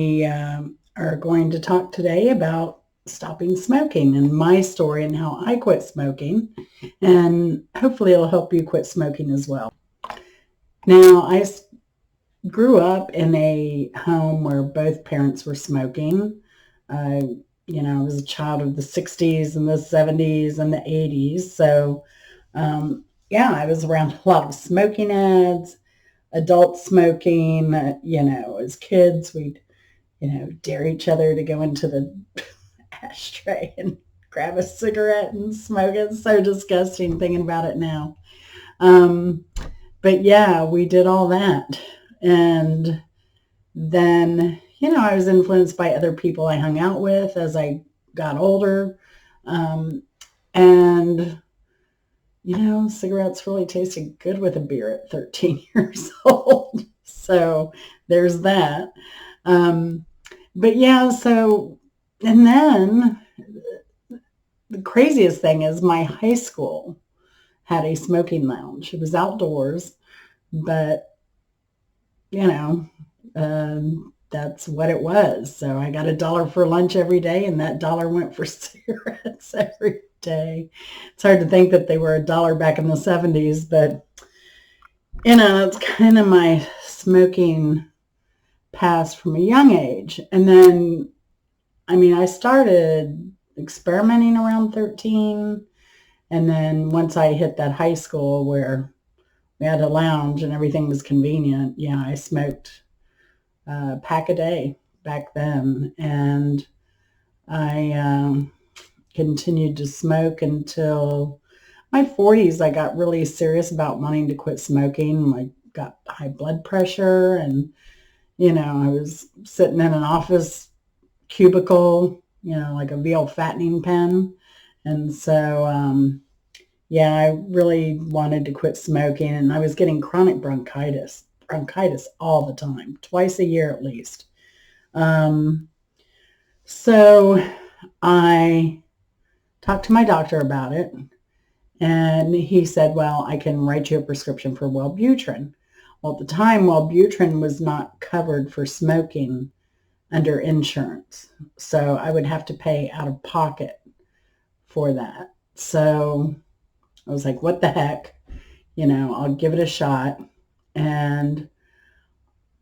We are going to talk today about stopping smoking and my story and how I quit smoking, and hopefully it'll help you quit smoking as well. Now, grew up in a home where both parents were smoking. I, I was a child of the 60s and the 70s and the 80s. So, I was around a lot of smoking ads, adult smoking. As kids, we'd dare each other to go into the ashtray and grab a cigarette and smoke it. It's so disgusting thinking about it now. Um, but yeah, we did all that. And then, I was influenced by other people I hung out with as I got older. Um, and, cigarettes really tasted good with a beer at 13 years old. So there's that. Um, but yeah, so, and then the craziest thing is my high school had a smoking lounge. It was outdoors, but, you know, that's what it was. So I got $1 for lunch every day, and that dollar went for cigarettes every day. It's hard to think that they were $1 back in the 70s, but, it's kind of my smoking past from a young age. And then, I started experimenting around 13. And then once I hit that high school where we had a lounge and everything was convenient, yeah, I smoked a pack a day back then. And I continued to smoke until my 40s. I got really serious about wanting to quit smoking. I got high blood pressure, and, I was sitting in an office cubicle, like a veal fattening pen. And so, I really wanted to quit smoking, and I was getting chronic bronchitis all the time, twice a year at least. Um, so I talked to my doctor about it, and he said, well, I can write you a prescription for Wellbutrin. Well, at the time, Wellbutrin was not covered for smoking under insurance. So I would have to pay out of pocket for that. So I was like, what the heck? I'll give it a shot. And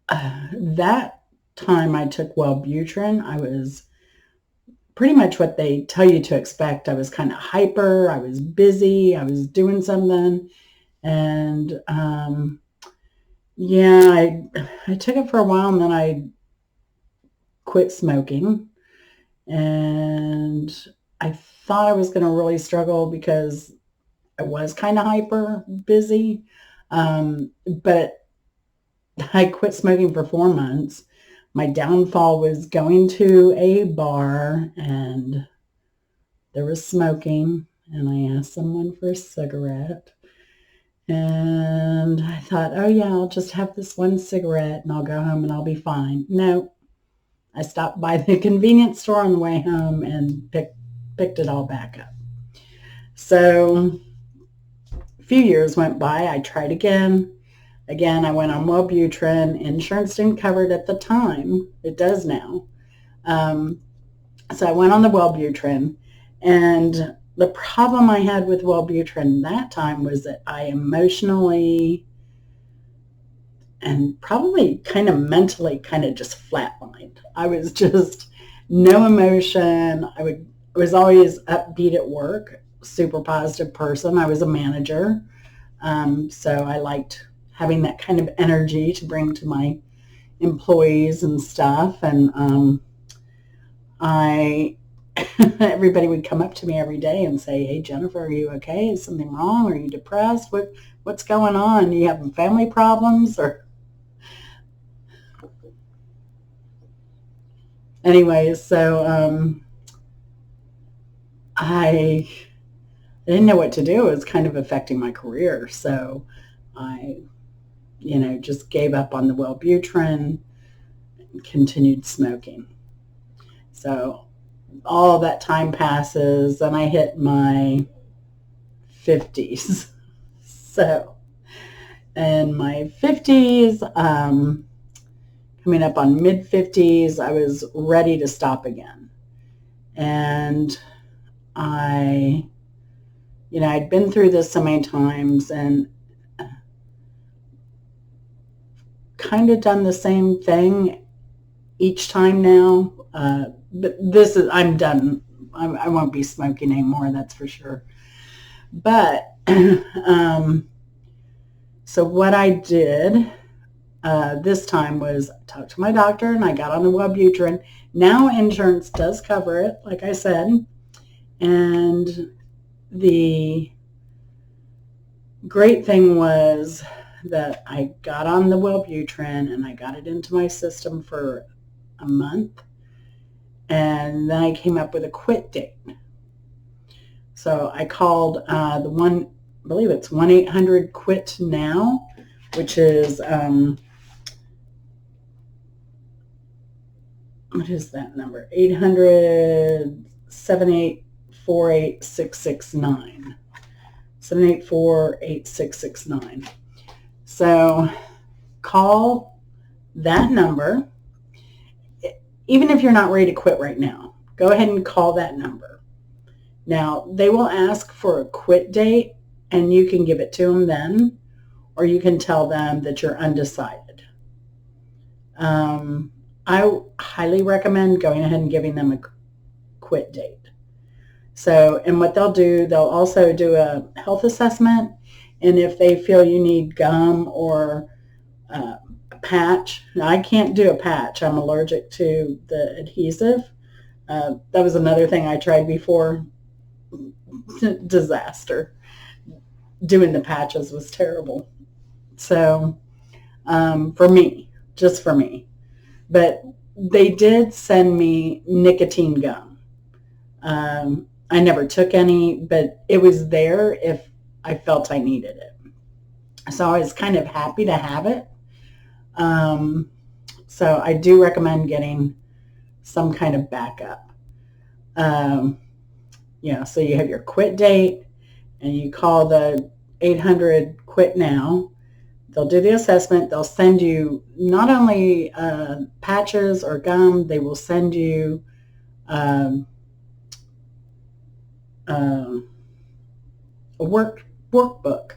that time I took Wellbutrin, I was pretty much what they tell you to expect. I was kind of hyper. I was busy. I was doing something. And I took it for a while, and then I quit smoking. And I thought I was going to really struggle because I was kind of hyper busy. But I quit smoking for 4 months. My downfall was going to a bar and there was smoking, and I asked someone for a cigarette. And I thought, oh yeah, I'll just have this one cigarette and I'll go home and I'll be fine. No, I stopped by the convenience store on the way home and picked it all back up. So a few years went by. I tried again. Again, I went on Wellbutrin. Insurance didn't cover it at the time. It does now. So I went on the Wellbutrin, and the problem I had with Wellbutrin that time was that I emotionally and probably kind of mentally kind of just flatlined. I was just no emotion. I was always upbeat at work, super positive person. I was a manager. So I liked having that kind of energy to bring to my employees and stuff. And everybody would come up to me every day and say, hey, Jennifer, are you okay? Is something wrong? Are you depressed? What's going on? Are you having family problems? Or anyways, so I didn't know what to do. It was kind of affecting my career. So I, just gave up on the Wellbutrin and continued smoking. So all that time passes and I hit my 50s. So in my 50s, come coming up on mid-50s, I was ready to stop again. And I'd been through this so many times and kind of done the same thing each time now. But I'm done. I won't be smoking anymore, that's for sure. But so what I did this time was talk to my doctor, and I got on the Wellbutrin. Now insurance does cover it, like I said. And the great thing was that I got on the Wellbutrin and I got it into my system for a month. And then I came up with a quit date. So I called I believe it's 1-800-QUIT-NOW, which is, what is that number? 800-784-8669. 784-8669. So call that number. Even if you're not ready to quit right now, go ahead and call that number. Now, they will ask for a quit date, and you can give it to them then, or you can tell them that you're undecided. I highly recommend going ahead and giving them a quit date. So, and what they'll do, they'll also do a health assessment, and if they feel you need gum or a patch. Now, I can't do a patch. I'm allergic to the adhesive. That was another thing I tried before. Disaster. Doing the patches was terrible. So for me, just for me. But they did send me nicotine gum. I never took any, but it was there if I felt I needed it. So I was kind of happy to have it. So I do recommend getting some kind of backup. So you have your quit date and you call the 800-QUIT-NOW. They'll do the assessment. They'll send you not only patches or gum, they will send you a workbook.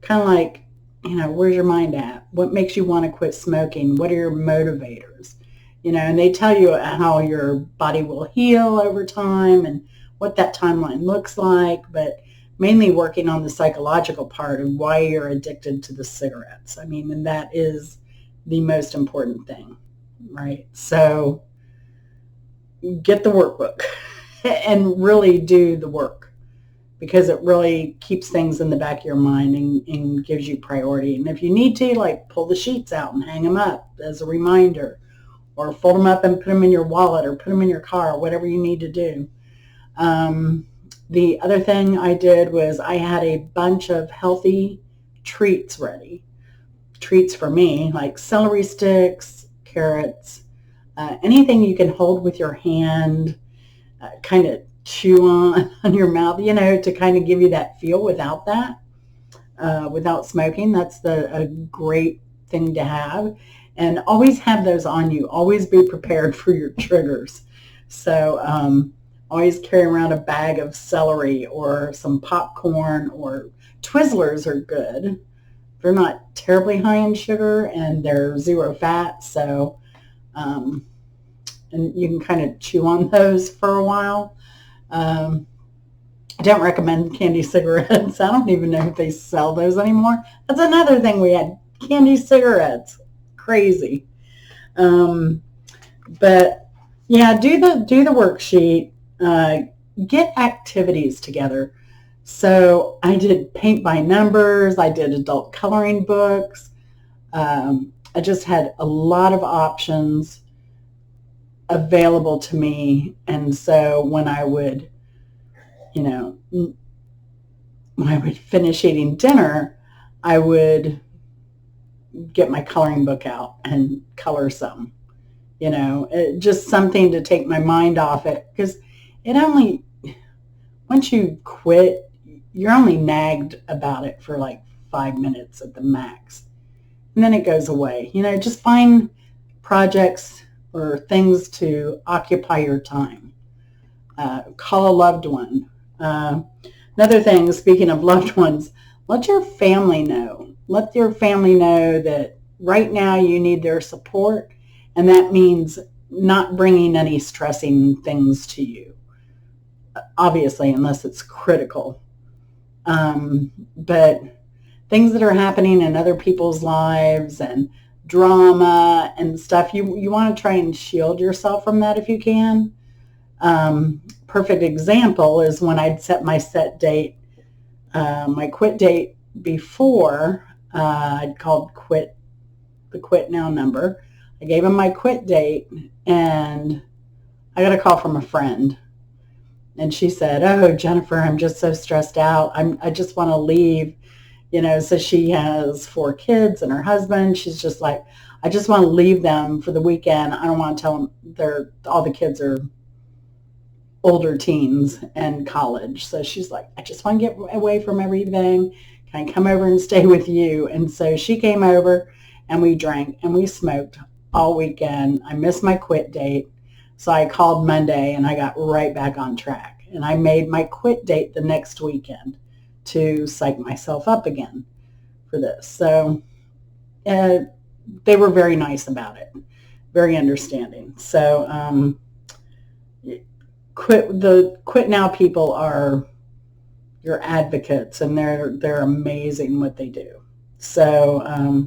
Kind of like, where's your mind at? What makes you want to quit smoking? What are your motivators? And they tell you how your body will heal over time and what that timeline looks like, but mainly working on the psychological part of why you're addicted to the cigarettes. And that is the most important thing, right? So get the workbook and really do the work, because it really keeps things in the back of your mind and gives you priority. And if you need to, pull the sheets out and hang them up as a reminder, or fold them up and put them in your wallet or put them in your car, whatever you need to do. The other thing I did was I had a bunch of healthy treats ready. Treats for me, like celery sticks, carrots, anything you can hold with your hand, kind of chew on your mouth, to kind of give you that feel without that, without smoking. That's a great thing to have. And always have those on you. Always be prepared for your triggers. So always carry around a bag of celery or some popcorn, or Twizzlers are good. They're not terribly high in sugar and they're zero fat. So, and you can kind of chew on those for a while. I don't recommend candy cigarettes. I don't even know if they sell those anymore. That's another thing we had, candy cigarettes. Crazy. But yeah, do the worksheet. Get activities together. So I did paint by numbers. I did adult coloring books. I just had a lot of options available to me. And so when I would, when I would finish eating dinner, I would get my coloring book out and color some, just something to take my mind off it. Because once you quit, you're only nagged about it for 5 minutes at the max. And then it goes away. Just projects or things to occupy your time. Call a loved one. Another thing, speaking of loved ones, let your family know. Let your family know that right now you need their support, and that means not bringing any stressing things to you, obviously, unless it's critical. But things that are happening in other people's lives and drama and stuff, you want to try and shield yourself from that if you can. Perfect example is when I'd set my date, my quit date before. I'd called the quit now number. I gave him my quit date, and I got a call from a friend. And she said, "Oh, Jennifer, I'm just so stressed out. I just want to leave." So she has 4 kids and her husband. She's just like, "I just want to leave them for the weekend. I don't want to tell them all the kids are older teens and college." So she's like, "I just want to get away from everything. Can I come over and stay with you?" And so she came over, and we drank and we smoked all weekend. I missed my quit date. So I called Monday, and I got right back on track. And I made my quit date the next weekend to psych myself up again for this. So they were very nice about it, very understanding. So quit now people are your advocates, and they're amazing what they do. So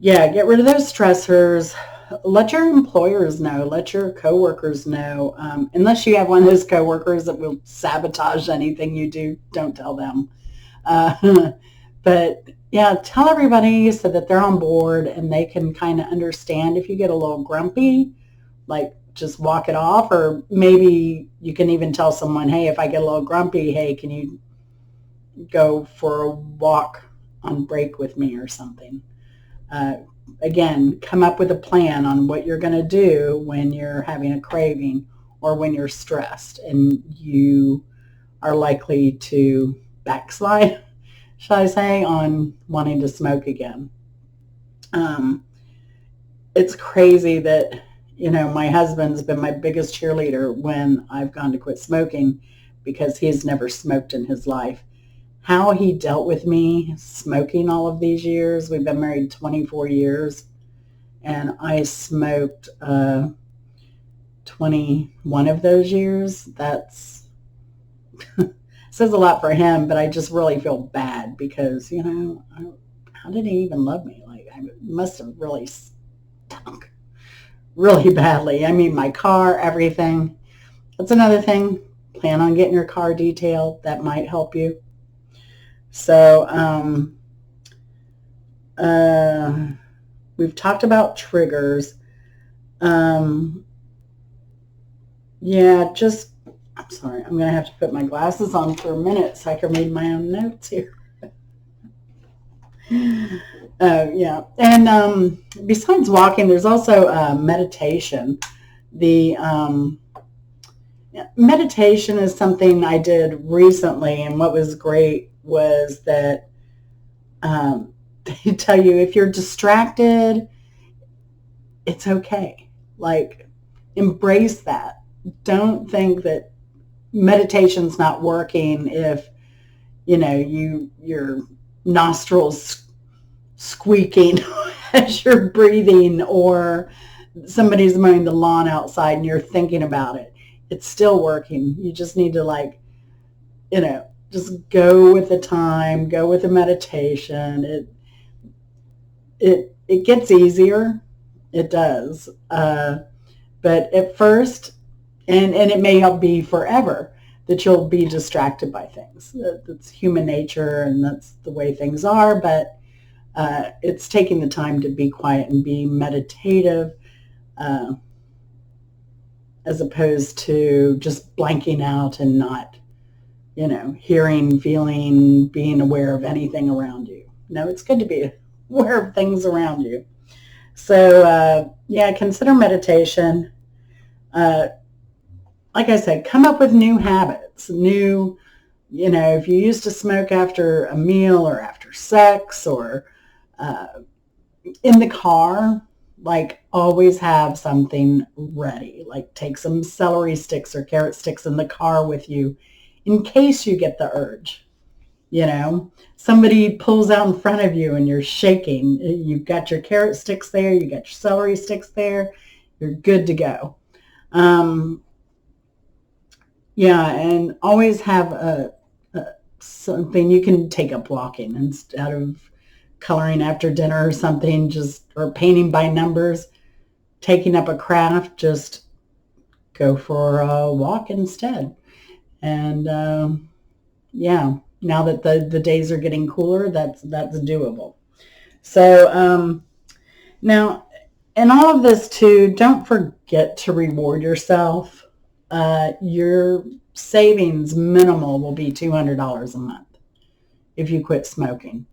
get rid of those stressors. Let your employers know. Let your coworkers know. Unless you have one of those coworkers that will sabotage anything you do, don't tell them. But yeah, tell everybody so that they're on board and they can kind of understand if you get a little grumpy, like just walk it off. Or maybe you can even tell someone, "Hey, if I get a little grumpy, hey, can you go for a walk on break with me or something?" Again, come up with a plan on what you're going to do when you're having a craving or when you're stressed and you are likely to backslide, shall I say, on wanting to smoke again. It's crazy that, my husband's been my biggest cheerleader when I've gone to quit smoking because he's never smoked in his life. How he dealt with me smoking all of these years. We've been married 24 years, and I smoked 21 of those years. That's says a lot for him, but I just really feel bad because, how did he even love me? Like, I must have really stunk really badly. I mean, my car, everything. That's another thing. Plan on getting your car detailed. That might help you. So we've talked about triggers. I'm sorry, I'm going to have to put my glasses on for a minute so I can read my own notes here. And besides walking, there's also meditation. The meditation is something I did recently, and what was great was that they tell you if you're distracted, it's okay. Like, embrace that. Don't think that meditation's not working if, your nostrils squeaking as you're breathing, or somebody's mowing the lawn outside and you're thinking about it. It's still working. You just need to just go with the time, go with the meditation. It gets easier. It does. But at first, and it may not be forever, that you'll be distracted by things. That's human nature, and that's the way things are. But it's taking the time to be quiet and be meditative, as opposed to just blanking out and not, hearing, feeling, being aware of anything around you. No, it's good to be aware of things around you. So, consider meditation. Like I said, come up with new habits. If you used to smoke after a meal or after sex or, In the car, like always have something ready. Like take some celery sticks or carrot sticks in the car with you in case you get the urge. You know, somebody pulls out in front of you and you're shaking. You've got your carrot sticks there. You got your celery sticks there. You're good to go. Um, yeah, and always have something you can take up walking instead of coloring after dinner or something, just or painting by numbers, taking up a craft, just go for a walk instead. And yeah, now that the days are getting cooler, that's doable. So now, in all of this too, don't forget to reward yourself. Your savings minimal will be $200 a month if you quit smoking.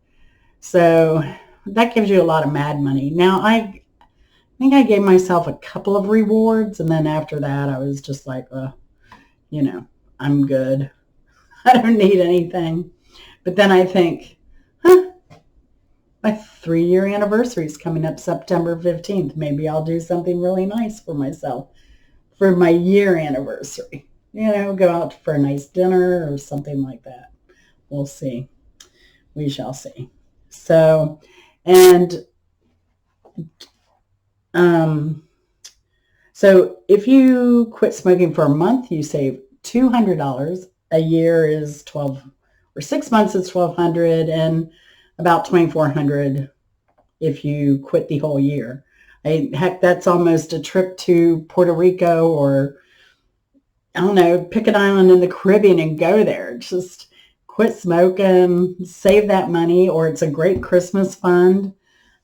So that gives you a lot of mad money. Now, I think I gave myself a couple of rewards, and then after that, I was just like, you know, I'm good. I don't need anything. But then I think, my 3-year anniversary is coming up September 15th. Maybe I'll do something really nice for myself for my year anniversary. You know, go out for a nice dinner or something like that. We'll see. We shall see. So, and so if you quit smoking for a month, you save $200. A year is 12, or 6 months is 1,200, and about 2,400 if you quit the whole year. Heck, that's almost a trip to Puerto Rico, or I don't know, pick an island in the Caribbean and go there. Just quit smoking, save that money, or it's a great Christmas fund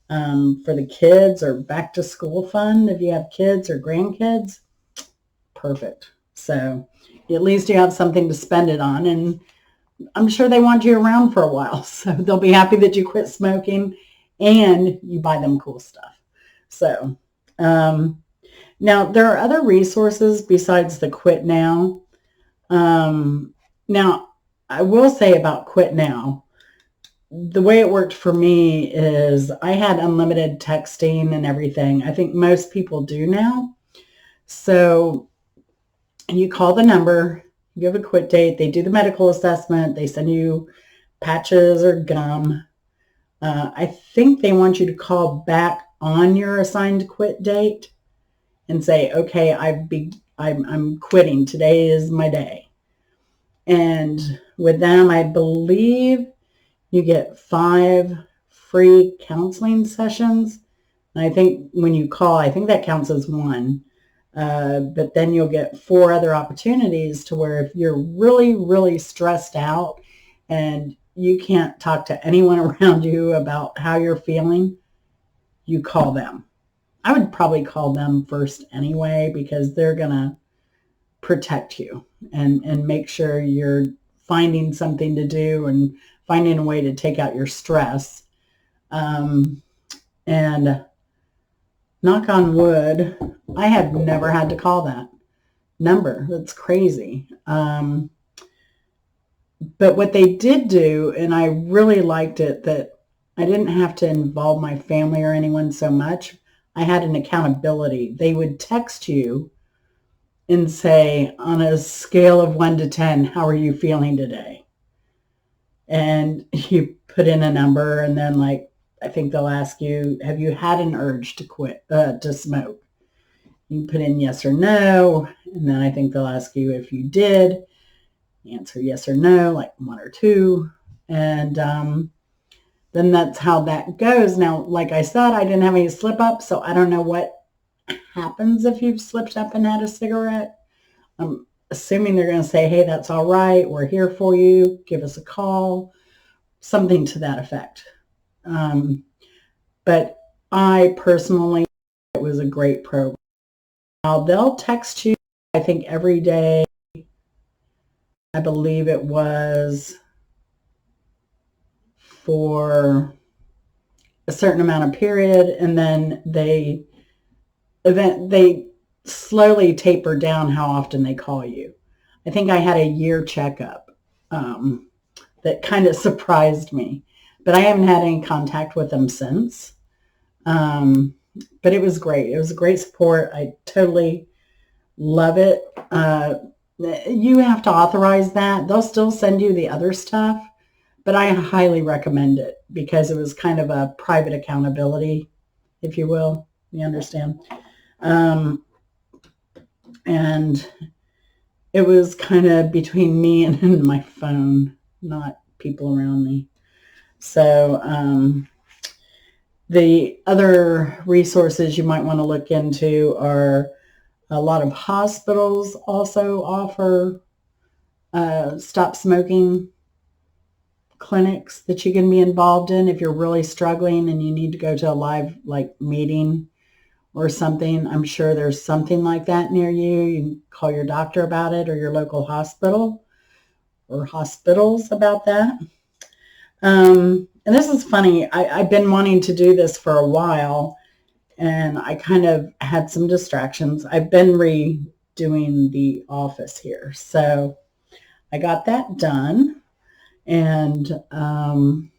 for the kids, or back to school fund if you have kids or grandkids. Perfect. So at least you have something to spend it on, and I'm sure they want you around for a while. So they'll be happy that you quit smoking and you buy them cool stuff. So now there are other resources besides the Quit Now. Now I will say about Quit Now, the way it worked for me is I had unlimited texting and everything. I think most people do now. So you call the number, you have a quit date, they do the medical assessment, they send you patches or gum. I think they want you to call back on your assigned quit date and say, okay, I'm quitting. Today is my day. And with them, I believe you get 5 free counseling sessions. And I think when you call, I think that counts as one. But then you'll get 4 other opportunities to where if you're really, really stressed out and you can't talk to anyone around you about how you're feeling, you call them. I would probably call them first anyway, because they're going to protect you and make sure you're finding something to do and finding a way to take out your stress. And knock on wood, I have never had to call that number. That's crazy. But what they did do, and I really liked it, that I didn't have to involve my family or anyone so much. I had an accountability. They would text you and say, on a scale of 1 to 10, how are you feeling today? And you put in a number, and then like, I think they'll ask you, have you had an urge to quit, to smoke? You put in yes or no, and then I think they'll ask you if you did. Answer yes or no, like 1 or 2. And then that's how that goes. Now, like I said, I didn't have any slip up, so I don't know what happens if you've slipped up and had a cigarette. I'm assuming they're going to say, hey, that's all right. We're here for you. Give us a call. Something to that effect. But I personally, it was a great program. Now, they'll text you, I think, every day. I believe it was for a certain amount of period, and then they slowly taper down how often they call you. I think I had a year checkup that kind of surprised me, but I haven't had any contact with them since. But it was great. It was a great support. I totally love it. You have to authorize that. They'll still send you the other stuff, but I highly recommend it because it was kind of a private accountability, if you will. You understand? And it was kind of between me and my phone, not people around me. So the other resources you might want to look into are a lot of hospitals also offer stop smoking clinics that you can be involved in if you're really struggling and you need to go to a live meeting or something. I'm sure there's something like that near you. You can call your doctor about it or your local hospital or hospitals about that. And this is funny. I've been wanting to do this for a while, and I kind of had some distractions. I've been redoing the office here. So I got that done. And I'm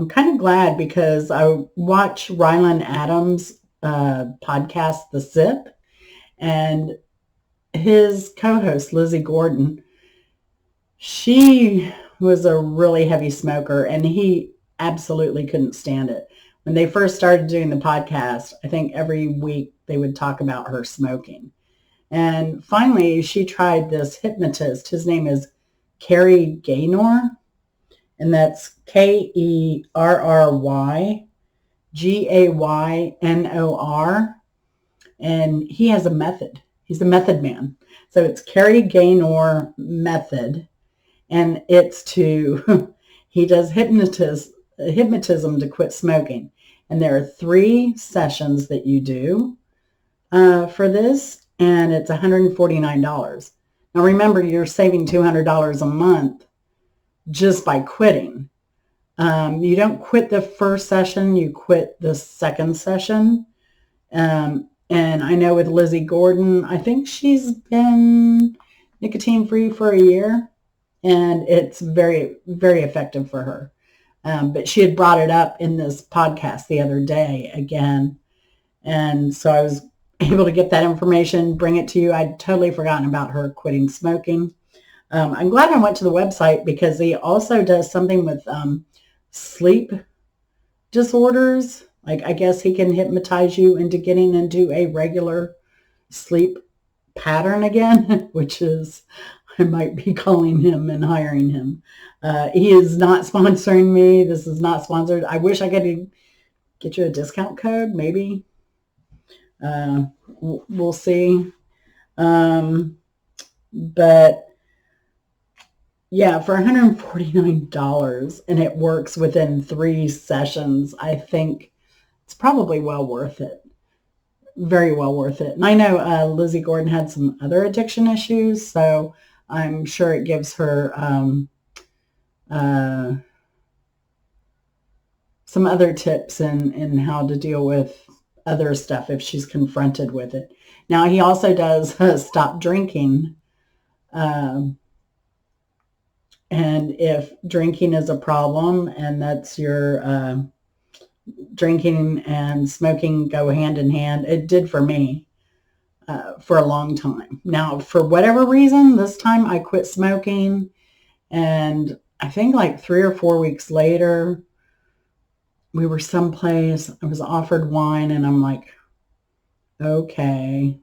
kind of glad because I watch Rylan Adams' podcast, The Sip, and his co-host, Lizzie Gordon, she was a really heavy smoker, and he absolutely couldn't stand it. When they first started doing the podcast, I think every week they would talk about her smoking. And finally, she tried this hypnotist. His name is Kerry Gaynor, and that's KerryGaynor. And he has a method. He's a method man. So it's Kerry Gaynor method. And it's he does hypnotism to quit smoking. And there are 3 sessions that you do for this, and it's $149. Now remember, you're saving $200 a month just by quitting. You don't quit the first session, you quit the second session. And I know with Lizzie Gordon, I think she's been nicotine free for a year, and it's very, very effective for her. But she had brought it up in this podcast the other day again. And so I was able to get that information, bring it to you. I'd totally forgotten about her quitting smoking. I'm glad I went to the website because he also does something with sleep disorders. Like, I guess he can hypnotize you into getting into a regular sleep pattern again, which is, I might be calling him and hiring him. He is not sponsoring me. This is not sponsored. I wish I could get you a discount code, maybe. We'll see. But yeah, for $149, and it works within 3 sessions, I think it's probably well worth it. Very well worth it. And I know Lizzie Gordon had some other addiction issues, so I'm sure it gives her some other tips in how to deal with other stuff if she's confronted with it. Now, he also does stop drinking. And if drinking is a problem, and that's your drinking and smoking go hand in hand, it did for me for a long time. Now, for whatever reason, this time I quit smoking, and I think like 3 or 4 weeks later, we were someplace, I was offered wine, and I'm like, okay.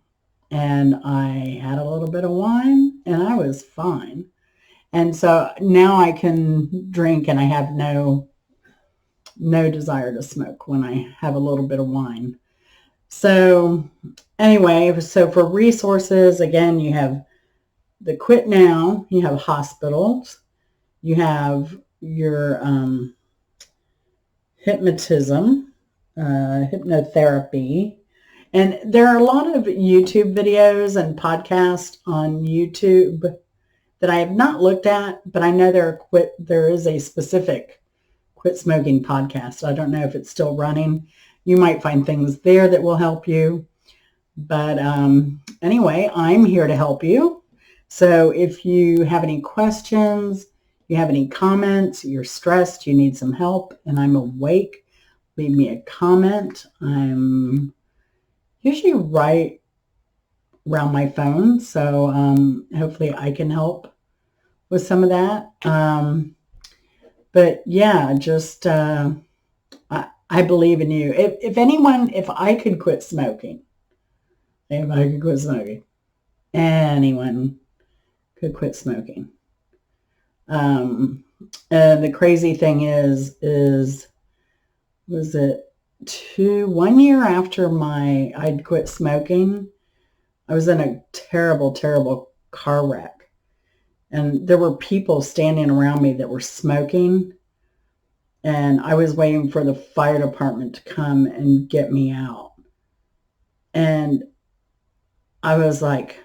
And I had a little bit of wine, and I was fine. And so now I can drink, and I have no desire to smoke when I have a little bit of wine. So anyway, so for resources, again, you have the Quit Now, you have hospitals, you have your hypnotherapy, and there are a lot of YouTube videos and podcasts on YouTube that I have not looked at, but I know there is a specific quit smoking podcast. I don't know if it's still running. You might find things there that will help you. But anyway, I'm here to help you. So if you have any questions, you have any comments, you're stressed, you need some help, and I'm awake, leave me a comment. I'm usually right around my phone, so hopefully I can help with some of that. But yeah, just I believe in you. If I could quit smoking, anyone could quit smoking. And the crazy thing is was it 1 year after I'd quit smoking, I was in a terrible, terrible car wreck. And there were people standing around me that were smoking. And I was waiting for the fire department to come and get me out. And I was like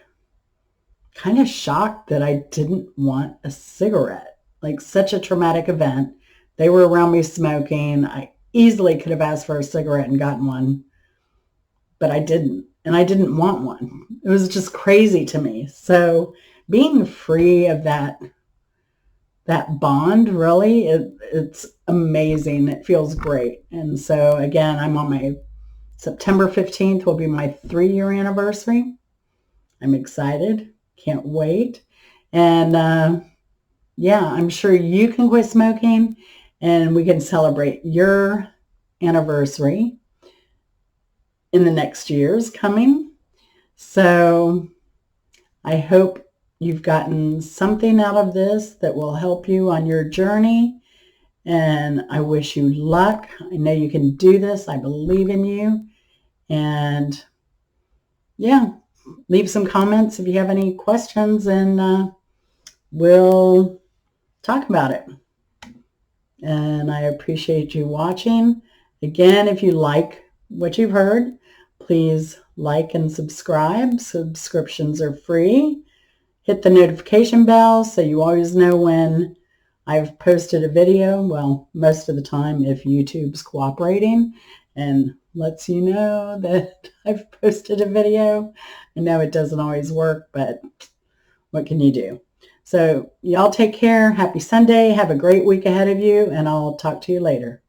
kind of shocked that I didn't want a cigarette. Like, such a traumatic event. They were around me smoking. I easily could have asked for a cigarette and gotten one, but I didn't. And I didn't want one. It was just crazy to me. So being free of that bond, really, it's amazing. It feels great. And so again, I'm on my September 15th will be my 3-year anniversary. I'm excited. Can't wait. And yeah, I'm sure you can quit smoking, and we can celebrate your anniversary in the next years coming. So I hope you've gotten something out of this that will help you on your journey. And I wish you luck. I know you can do this. I believe in you. And yeah, leave some comments if you have any questions, and we'll talk about it. And I appreciate you watching. Again, if you like what you've heard, please like and subscribe. Subscriptions are free. Hit the notification bell so you always know when I've posted a video. Well, most of the time, if YouTube's cooperating and lets you know that I've posted a video. I know it doesn't always work, but what can you do? So y'all take care. Happy Sunday. Have a great week ahead of you, and I'll talk to you later.